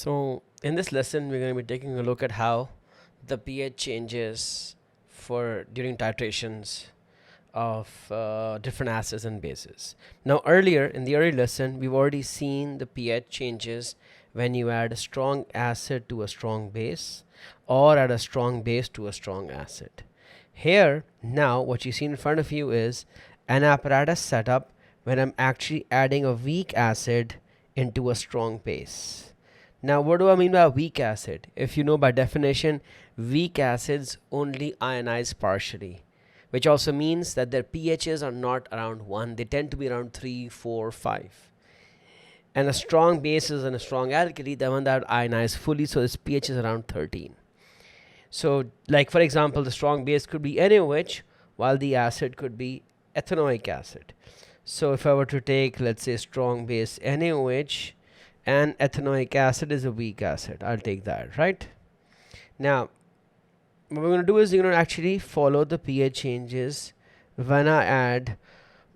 So in this lesson, we're going to be taking a look at how the pH changes for during titrations of different acids and bases. Now earlier in the early lesson, we've already seen the pH changes when you add a strong acid to a strong base or add a strong base to a strong acid. Here now what you see in front of you is an apparatus setup when I'm actually adding a weak acid into a strong base. Now what do I mean by weak acid? If you know by definition, weak acids only ionize partially, which also means that their pHs are not around 1. They tend to be around 3, 4, 5. And a strong base is and a strong alkali, the one that ionize fully, so its pH is around 13. So like for example, the strong base could be NaOH while the acid could be ethanoic acid. So if I were to take, let's say, strong base NaOH and ethanoic acid is a weak acid, I'll take that, right? Now what we're going to do is we're going to actually follow the pH changes when I add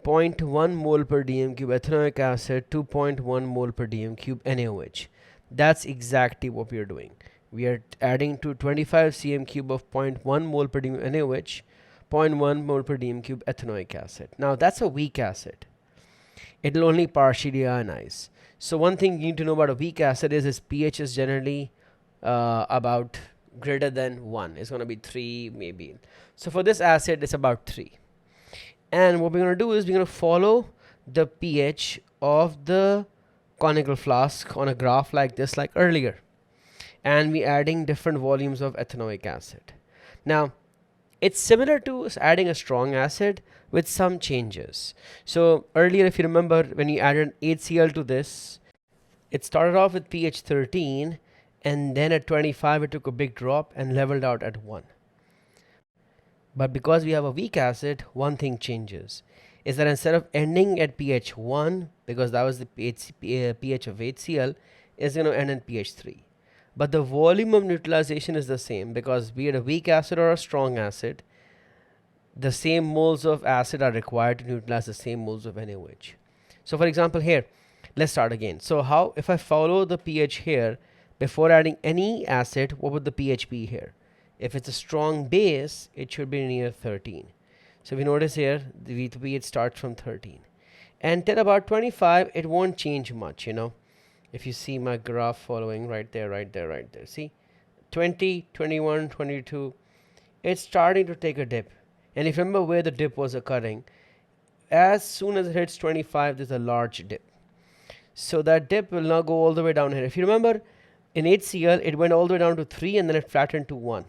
0.1 mole per dm cube ethanoic acid to 0.1 mole per dm cube NaOH. That's exactly what we are doing. We are adding to 25 cm cube of 0.1 mole per dm NaOH, 0.1 mole per dm cube ethanoic acid. Now that's a weak acid. It will only partially ionize. So one thing you need to know about a weak acid is its pH is generally about greater than 1. It's going to be 3 maybe. So for this acid, it's about 3. And what we're going to do is we're going to follow the pH of the conical flask on a graph like this, like earlier. And we're adding different volumes of ethanoic acid. Now, it's similar to adding a strong acid with some changes. So earlier, if you remember, when you added HCl to this, it started off with pH 13, and then at 25 it took a big drop and leveled out at 1. But because we have a weak acid, one thing changes, is that instead of ending at pH 1, because that was the pH of HCl, is going to end in pH 3. But the volume of neutralization is the same, because be it a weak acid or a strong acid, the same moles of acid are required to neutralize the same moles of NaOH. So for example here, let's start again. So how, if I follow the pH here, before adding any acid, what would the pH be here? If it's a strong base, it should be near 13. So we notice here, the pH starts from 13. And till about 25, it won't change much, you know. If you see my graph following right there, right there, right there. See, 20, 21, 22, it's starting to take a dip. And if you remember where the dip was occurring, as soon as it hits 25, there's a large dip. So that dip will now go all the way down here. If you remember, in HCl, it went all the way down to 3 and then it flattened to 1.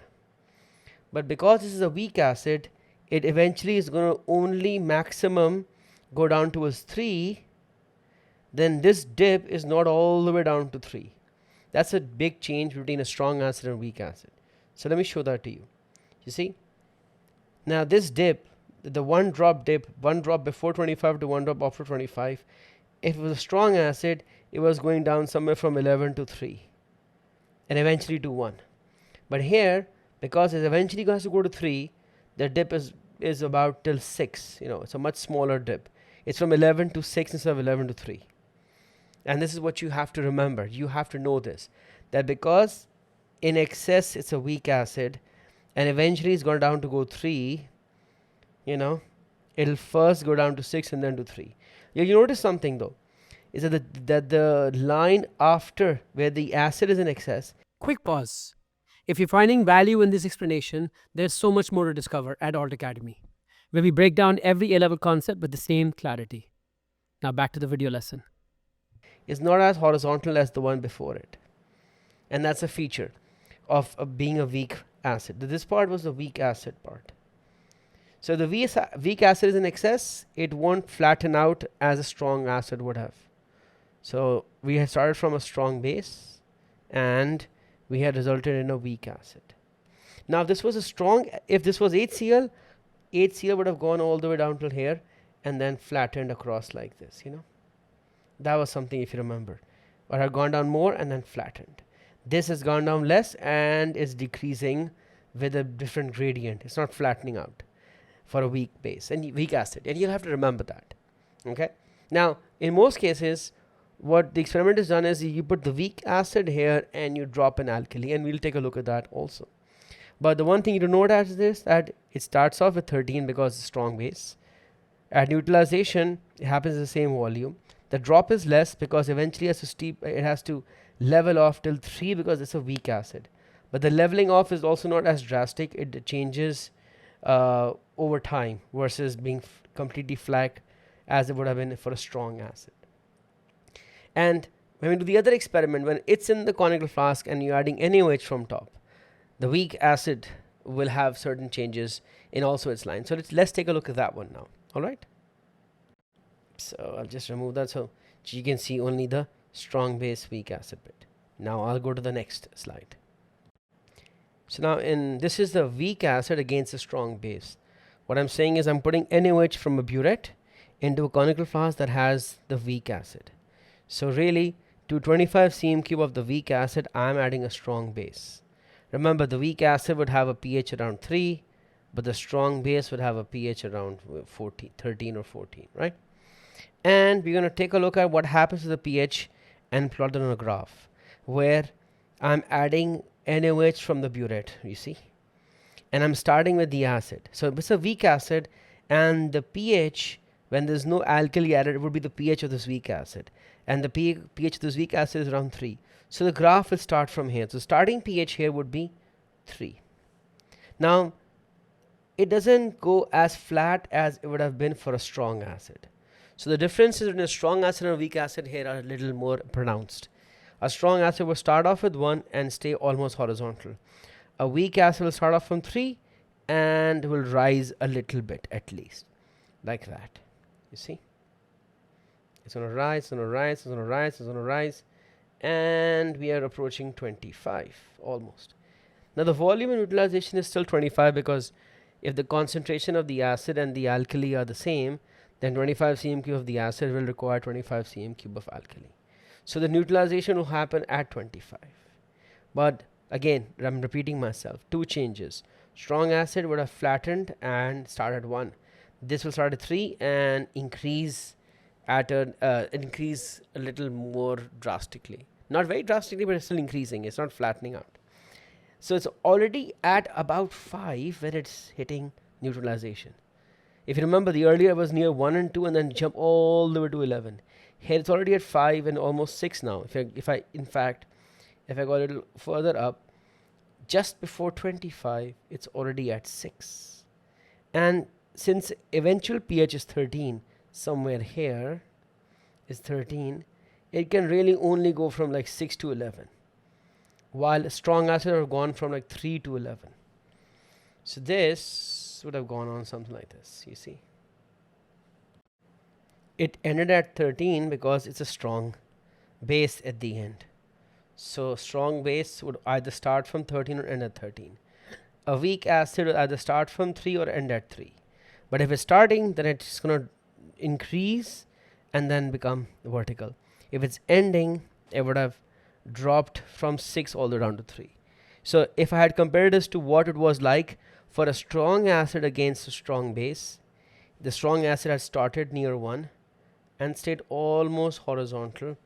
But because this is a weak acid, it eventually is going to only maximum go down to 3. Then this dip is not all the way down to 3. That's a big change between a strong acid and weak acid. So let me show that to you. You see? Now this dip, the one drop dip, one drop before 25 to one drop after 25, if it was a strong acid, it was going down somewhere from 11 to 3 and eventually to 1. But here, because it eventually has to go to 3, the dip is about till 6. You know, it's a much smaller dip. It's from 11 to 6 instead of 11 to 3. And this is what you have to remember. You have to know this, that because in excess it's a weak acid and eventually it's gone down to go 3, you know, it'll first go down to 6 and then to 3. You notice something though, is that the line after where the acid is in excess. Quick pause. If you're finding value in this explanation, there's so much more to discover at Alt Academy, where we break down every A-level concept with the same clarity. Now back to the video lesson. Is not as horizontal as the one before it. And that's a feature of being a weak acid. This part was the weak acid part. So the weak acid is in excess, it won't flatten out as a strong acid would have. So we had started from a strong base and we had resulted in a weak acid. Now if this was a strong, if this was HCl, HCl would have gone all the way down till here and then flattened across like this, you know. That was something, if you remember, or had gone down more and then flattened. This has gone down less and is decreasing with a different gradient. It's not flattening out for a weak base and weak acid, and you'll have to remember that. Okay. Now, in most cases, what the experiment is done is you put the weak acid here and you drop an alkali, and we'll take a look at that also. But the one thing you to note is this, that it starts off with 13 because it's a strong base. At neutralization, it happens in the same volume. The drop is less because eventually it has to level off till 3 because it's a weak acid. But the leveling off is also not as drastic. It changes over time versus being completely flat as it would have been for a strong acid. And when we do the other experiment, when it's in the conical flask and you're adding NaOH from top, the weak acid will have certain changes in also its line. So let's take a look at that one now. All right. So I'll just remove that so you can see only the strong base weak acid bit. Now I'll go to the next slide. So now this is the weak acid against a strong base. What I'm saying is I'm putting NaOH from a burette into a conical flask that has the weak acid. So really, to 25 cm³ of the weak acid, I'm adding a strong base. Remember, the weak acid would have a pH around 3, but the strong base would have a pH around 13 or 14, right? And we're going to take a look at what happens to the pH and plot it on a graph where I'm adding NaOH from the burette, you see, and I'm starting with the acid. So it's a weak acid, and the pH, when there's no alkali added, it would be the pH of this weak acid, and the pH of this weak acid is around 3. So the graph will start from here. So starting pH here would be 3. Now it doesn't go as flat as it would have been for a strong acid. So the differences between a strong acid and a weak acid here are a little more pronounced. A strong acid will start off with 1 and stay almost horizontal. A weak acid will start off from 3 and will rise a little bit, at least, like that. You see? It's going to rise, it's going to rise, it's going to rise, it's going to rise, and we are approaching 25 almost. Now the volume in neutralization is still 25 because if the concentration of the acid and the alkali are the same, then 25 cm³ of the acid will require 25 cm³ of alkali. So the neutralization will happen at 25. But again, I'm repeating myself, 2 changes. Strong acid would have flattened and start at 1. This will start at 3 and increase at increase a little more drastically. Not very drastically, but it's still increasing. It's not flattening out. So it's already at about 5 when it's hitting neutralization. If you remember, the earlier was near 1 and 2 and then jump all the way to 11. Here it's already at 5 and almost 6 now. If I go a little further up, just before 25, it's already at 6. And since eventual pH is 13, somewhere here is 13, it can really only go from like 6 to 11, while strong acid have gone from like 3 to 11. So this would have gone on something like this, you see. It ended at 13 because it's a strong base at the end. So strong base would either start from 13 or end at 13. A weak acid would either start from 3 or end at 3. But if it's starting, then it's going to increase and then become vertical. If it's ending, it would have dropped from 6 all the way down to 3. So if I had compared this to what it was like for a strong acid against a strong base, the strong acid had started near 1 and stayed almost horizontal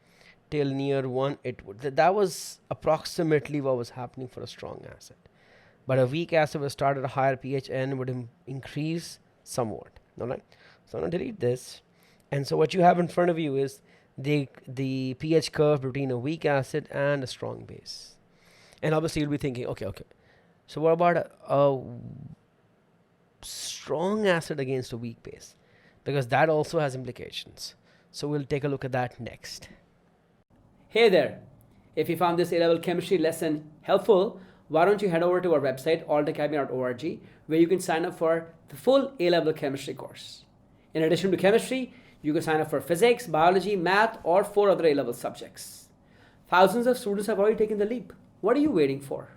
till near 1. That was approximately what was happening for a strong acid. But a weak acid would start at a higher pH and would increase somewhat. All right. So I'm going to delete this. And so what you have in front of you is the pH curve between a weak acid and a strong base. And obviously you'll be thinking, okay. So what about a strong acid against a weak base? Because that also has implications. So we'll take a look at that next. Hey there. If you found this A-level chemistry lesson helpful, why don't you head over to our website, altacademy.org, where you can sign up for the full A-level chemistry course. In addition to chemistry, you can sign up for physics, biology, math, or 4 other A-level subjects. Thousands of students have already taken the leap. What are you waiting for?